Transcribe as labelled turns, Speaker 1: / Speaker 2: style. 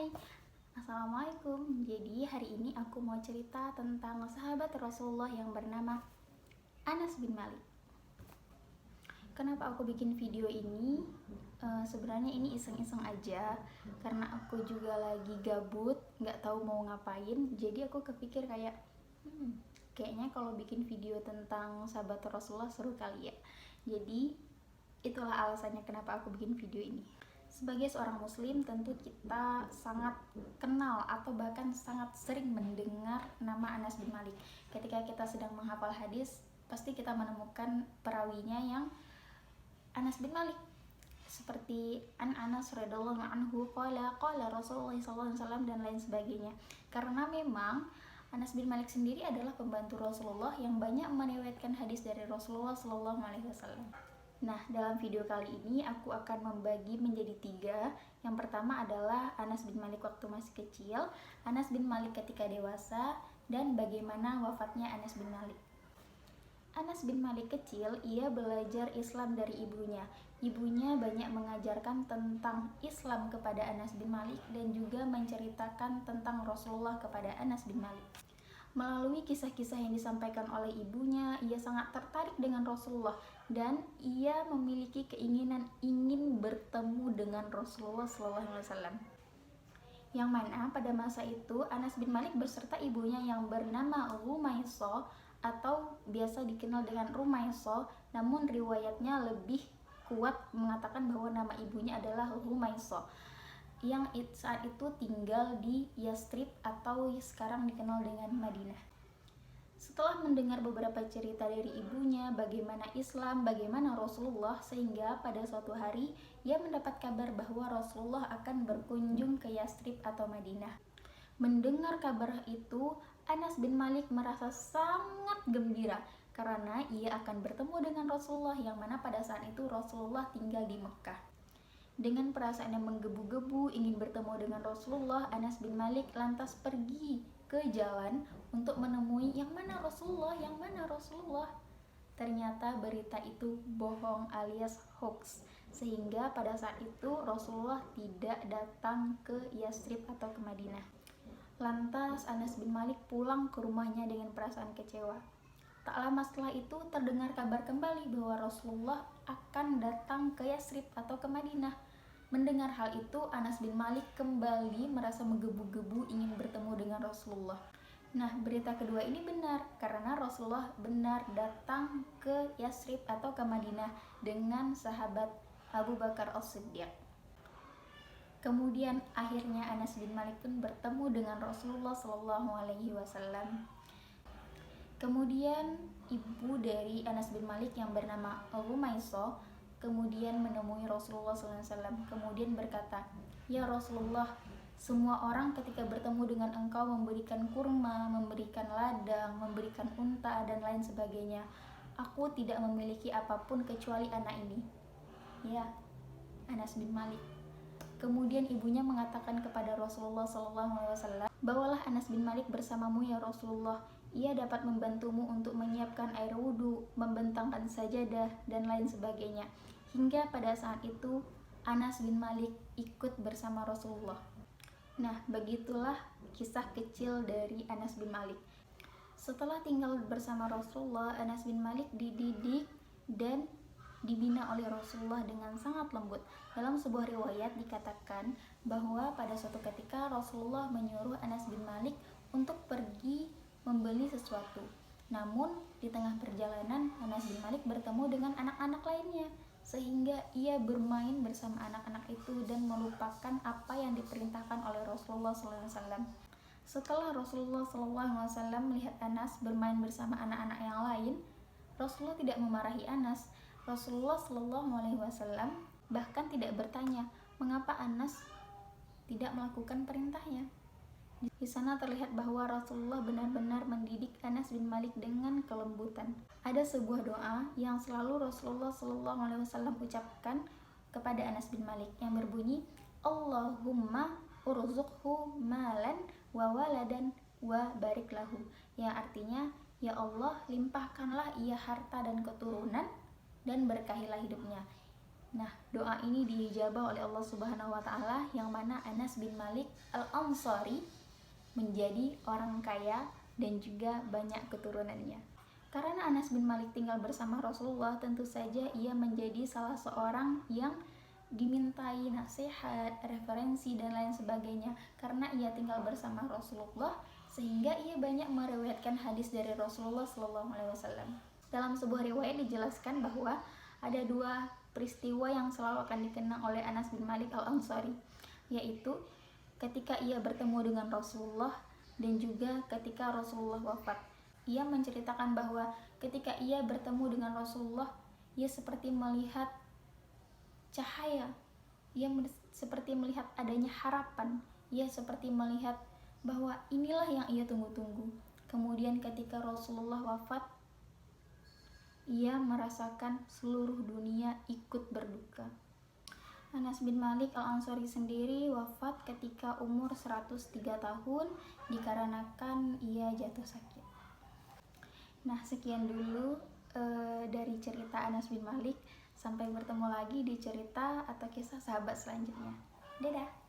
Speaker 1: Hai, Assalamualaikum. Jadi hari ini aku mau cerita tentang sahabat Rasulullah yang bernama Anas bin Malik. Kenapa aku bikin video ini? Sebenarnya ini iseng-iseng aja, karena aku juga lagi gabut, nggak tahu mau ngapain. Jadi aku kepikir kayaknya kalau bikin video tentang sahabat Rasulullah seru kali ya. Jadi itulah alasannya kenapa aku bikin video ini. Sebagai seorang muslim, tentu kita sangat kenal atau bahkan sangat sering mendengar nama Anas bin Malik. Ketika kita sedang menghafal hadis, pasti kita menemukan perawinya yang Anas bin Malik. Seperti Anas radhiyallahu anhu qala Rasulullah SAW dan lain sebagainya. Karena memang Anas bin Malik sendiri adalah pembantu Rasulullah yang banyak meriwayatkan hadis dari Rasulullah SAW. Nah, dalam video kali ini aku akan membagi menjadi 3. Yang pertama adalah Anas bin Malik waktu masih kecil, Anas bin Malik ketika dewasa, dan bagaimana wafatnya Anas bin Malik. Anas bin Malik kecil, ia belajar Islam dari ibunya. Ibunya banyak mengajarkan tentang Islam kepada Anas bin Malik dan juga menceritakan tentang Rasulullah kepada Anas bin Malik. Melalui kisah-kisah yang disampaikan oleh ibunya, ia sangat tertarik dengan Rasulullah dan ia memiliki keinginan ingin bertemu dengan Rasulullah SAW. Yang mana pada masa itu Anas bin Malik beserta ibunya yang bernama Rumaisah atau biasa dikenal dengan Rumaisah, namun riwayatnya lebih kuat mengatakan bahwa nama ibunya adalah Rumaisah, yang saat itu tinggal di Yastrib atau sekarang dikenal dengan Madinah. Setelah mendengar beberapa cerita dari ibunya, bagaimana Islam, bagaimana Rasulullah, sehingga pada suatu hari ia mendapat kabar bahwa Rasulullah akan berkunjung ke Yastrib atau Madinah. Mendengar kabar itu, Anas bin Malik merasa sangat gembira karena ia akan bertemu dengan Rasulullah, yang mana pada saat itu Rasulullah tinggal di Mekah. Dengan perasaan yang menggebu-gebu ingin bertemu dengan Rasulullah, Anas bin Malik lantas pergi ke jalan untuk menemui yang mana Rasulullah. Ternyata berita itu bohong alias hoax, sehingga pada saat itu Rasulullah tidak datang ke Yastrib atau ke Madinah. Lantas Anas bin Malik pulang ke rumahnya dengan perasaan kecewa. Tak lama setelah itu terdengar kabar kembali bahwa Rasulullah akan datang ke Yastrib atau ke Madinah. Mendengar hal itu, Anas bin Malik kembali merasa menggebu-gebu ingin bertemu dengan Rasulullah. Nah, berita kedua ini benar karena Rasulullah benar datang ke Yastrib atau ke Madinah dengan sahabat Abu Bakar As-Siddiq. Kemudian akhirnya Anas bin Malik pun bertemu dengan Rasulullah SAW. Kemudian ibu dari Anas bin Malik yang bernama Rumaisah kemudian menemui Rasulullah SAW, kemudian berkata, "Ya Rasulullah, semua orang ketika bertemu dengan engkau memberikan kurma, memberikan ladang, memberikan unta, dan lain sebagainya. Aku tidak memiliki apapun kecuali anak ini." Ya, Anas bin Malik. Kemudian ibunya mengatakan kepada Rasulullah SAW, "Bawalah Anas bin Malik bersamamu ya Rasulullah. Ia dapat membantumu untuk menyiapkan air wudhu, membentangkan sajadah, dan lain sebagainya." Hingga pada saat itu Anas bin Malik ikut bersama Rasulullah. Nah, begitulah kisah kecil dari Anas bin Malik. Setelah tinggal bersama Rasulullah, Anas bin Malik dididik dan dibina oleh Rasulullah dengan sangat lembut. Dalam sebuah riwayat dikatakan bahwa pada suatu ketika Rasulullah menyuruh Anas bin Malik untuk pergi membeli sesuatu. Namun di tengah perjalanan Anas bin Malik bertemu dengan anak-anak lainnya, sehingga ia bermain bersama anak-anak itu dan melupakan apa yang diperintahkan oleh Rasulullah SAW. Setelah Rasulullah SAW melihat Anas bermain bersama anak-anak yang lain, Rasulullah tidak memarahi Anas. Rasulullah SAW bahkan tidak bertanya mengapa Anas tidak melakukan perintahnya. Di sana terlihat bahwa Rasulullah benar-benar mendidik Anas bin Malik dengan kelembutan. Ada sebuah doa yang selalu Rasulullah SAW ucapkan kepada Anas bin Malik yang berbunyi, "Allahumma urzuqhu malan wa waladan wa barik lahu." Yang artinya, "Ya Allah, limpahkanlah ia harta dan keturunan dan berkahilah hidupnya." Nah, doa ini diijabah oleh Allah Subhanahu wa taala, yang mana Anas bin Malik Al-Ansari menjadi orang kaya dan juga banyak keturunannya. Karena Anas bin Malik tinggal bersama Rasulullah, tentu saja ia menjadi salah seorang yang dimintai nasihat, referensi dan lain sebagainya. Karena ia tinggal bersama Rasulullah, sehingga ia banyak meriwayatkan hadis dari Rasulullah SAW. Dalam sebuah riwayat dijelaskan bahwa ada dua peristiwa yang selalu akan dikenang oleh Anas bin Malik Al-Ansari, yaitu ketika ia bertemu dengan Rasulullah dan juga ketika Rasulullah wafat. Ia menceritakan bahwa ketika ia bertemu dengan Rasulullah, ia seperti melihat cahaya, ia seperti melihat adanya harapan, ia seperti melihat bahwa inilah yang ia tunggu-tunggu. Kemudian ketika Rasulullah wafat, ia merasakan seluruh dunia ikut berduka. Anas bin Malik Al-Ansari sendiri wafat ketika umur 103 tahun dikarenakan ia jatuh sakit. Nah, sekian dulu dari cerita Anas bin Malik. Sampai bertemu lagi di cerita atau kisah sahabat selanjutnya. Dadah!